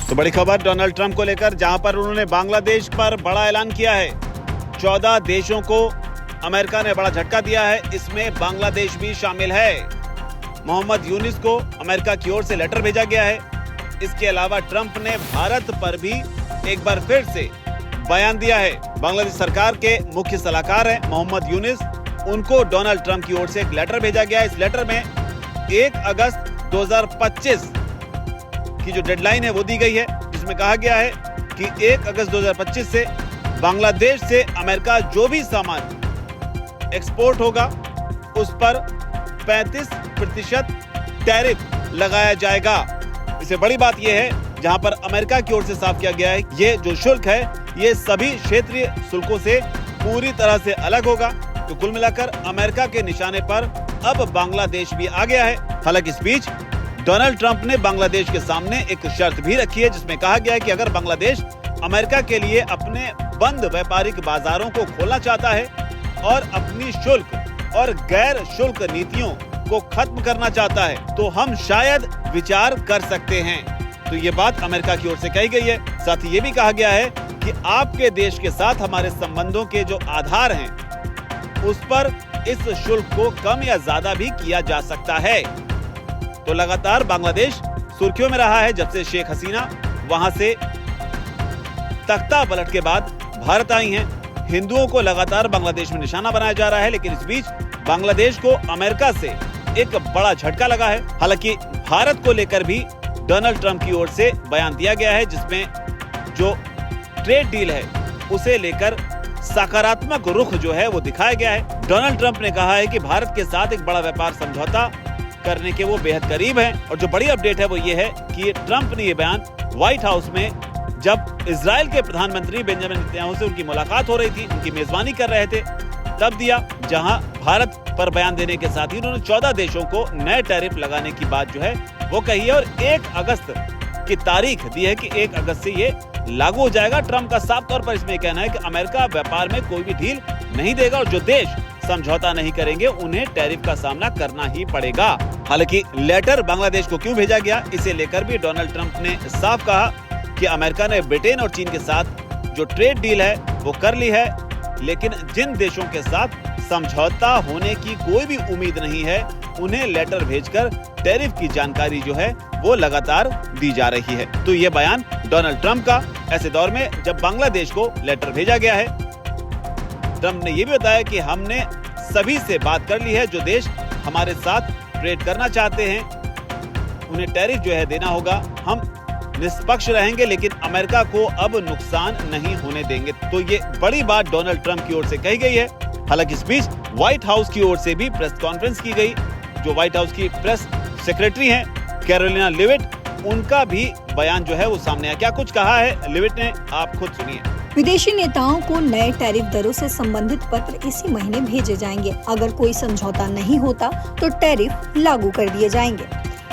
तो बड़ी खबर डोनाल्ड ट्रंप को लेकर, जहां पर उन्होंने बांग्लादेश पर बड़ा ऐलान किया है। 14 देशों को अमेरिका ने बड़ा झटका दिया है, इसमें बांग्लादेश भी शामिल है। मोहम्मद यूनिस को अमेरिका की ओर से लेटर भेजा गया है। इसके अलावा ट्रंप ने भारत पर भी एक बार फिर से बयान दिया है। बांग्लादेश सरकार के मुख्य सलाहकार हैं मोहम्मद यूनिस, उनको डोनाल्ड ट्रंप की ओर से एक लेटर भेजा गया है। इस लेटर में 1 अगस्त 2025 की जो डेडलाइन है वो दी गई है, जिसमें कहा गया है कि 1 अगस्त 2025 से बांग्लादेश से अमेरिका जो भी सामान एक्सपोर्ट होगा उस पर 35% टैरिफ लगाया जाएगा। इससे बड़ी बात यह है, जहां पर अमेरिका की ओर से साफ किया गया है ये जो शुल्क है ये सभी क्षेत्रीय शुल्कों से पूरी तरह से अलग होगा। तो कुल मिलाकर अमेरिका के निशाने पर अब बांग्लादेश भी आ गया है। हालांकि इस बीच डोनाल्ड ट्रंप ने बांग्लादेश के सामने एक शर्त भी रखी है, जिसमें कहा गया है कि अगर बांग्लादेश अमेरिका के लिए अपने बंद व्यापारिक बाजारों को खोलना चाहता है और अपनी शुल्क और गैर शुल्क नीतियों को खत्म करना चाहता है तो हम शायद विचार कर सकते हैं। तो ये बात अमेरिका की ओर से कही गई है। साथ ही ये भी कहा गया है कि आपके देश के साथ हमारे संबंधों के जो आधार हैं उस पर इस शुल्क को कम या ज्यादा भी किया जा सकता है। तो लगातार बांग्लादेश सुर्खियों में रहा है जब से शेख हसीना वहां से तख्ता पलट के बाद भारत आई हैं। हिंदुओं को लगातार बांग्लादेश में निशाना बनाया जा रहा है, लेकिन इस बीच बांग्लादेश को अमेरिका से एक बड़ा झटका लगा है। हालांकि भारत को लेकर भी डोनाल्ड ट्रंप की ओर से बयान दिया गया है, जिसमें जो ट्रेड डील है उसे लेकर सकारात्मक रुख जो है वो दिखाया गया है। डोनाल्ड ट्रंप ने कहा है कि भारत के साथ एक बड़ा व्यापार समझौता करने के वो बेहद करीब हैं। और जो बड़ी अपडेट है वो ये है कि ट्रंप ने ये बयान व्हाइट हाउस में जब इजराइल के प्रधानमंत्री बेंजामिन नेतन्याहू से उनकी मुलाकात हो रही थी, उनकी मेजबानी कर रहे थे, तब दिया, जहां भारत पर बयान देने के साथ ही उन्होंने 14 देशों को नए टैरिफ लगाने की बात जो है वो कही है और 1 अगस्त की तारीख दी है कि 1 अगस्त से ये लागू हो जाएगा। ट्रंप का साफ तौर पर इसमें कहना है कि अमेरिका व्यापार में कोई भी ढील नहीं देगा और जो देश समझौता नहीं करेंगे उन्हें टैरिफ का सामना करना ही पड़ेगा। हालांकि लेटर बांग्लादेश को क्यों भेजा गया, इसे लेकर भी डोनाल्ड ट्रंप ने साफ कहा कि अमेरिका ने ब्रिटेन और चीन के साथ जो ट्रेड डील है वो कर ली है, लेकिन जिन देशों के साथ समझौता होने की कोई भी उम्मीद नहीं है उन्हें लेटर भेजकर टैरिफ की जानकारी जो है वो लगातार दी जा रही है। तो ये बयान डोनाल्ड ट्रंप का ऐसे दौर में जब बांग्लादेश को लेटर भेजा गया है। ट्रंप ने ये भी बताया कि हमने सभी से बात कर ली है, जो देश हमारे साथ ट्रेड करना चाहते हैं उन्हें टैरिफ जो है देना होगा। हम निष्पक्ष रहेंगे लेकिन अमेरिका को अब नुकसान नहीं होने देंगे। तो ये बड़ी बात डोनाल्ड ट्रंप की ओर से कही गई है। हालांकि इस बीच व्हाइट हाउस की ओर से भी प्रेस कॉन्फ्रेंस की गई। जो व्हाइट हाउस की प्रेस सेक्रेटरी हैं कैरोलिना लिविट, उनका भी बयान जो है वो सामने आया। क्या कुछ कहा है लिविट ने, आप खुद सुनिए। विदेशी नेताओं को नए टैरिफ दरों से संबंधित पत्र इसी महीने भेजे जाएंगे। अगर कोई समझौता नहीं होता तो टैरिफ लागू कर दिए जाएंगे।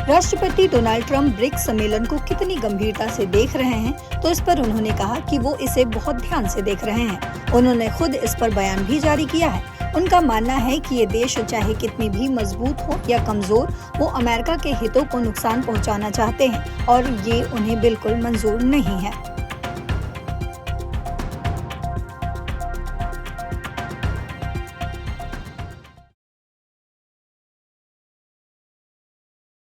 राष्ट्रपति डोनाल्ड ट्रंप ब्रिक्स सम्मेलन को कितनी गंभीरता से देख रहे हैं, तो इस पर उन्होंने कहा कि वो इसे बहुत ध्यान से देख रहे हैं। उन्होंने खुद इस पर बयान भी जारी किया है। उनका मानना है कि ये देश चाहे कितनी भी मजबूत हो या कमजोर, वो अमेरिका के हितों को नुकसान पहुंचाना चाहते हैं और ये उन्हें बिल्कुल मंजूर नहीं है।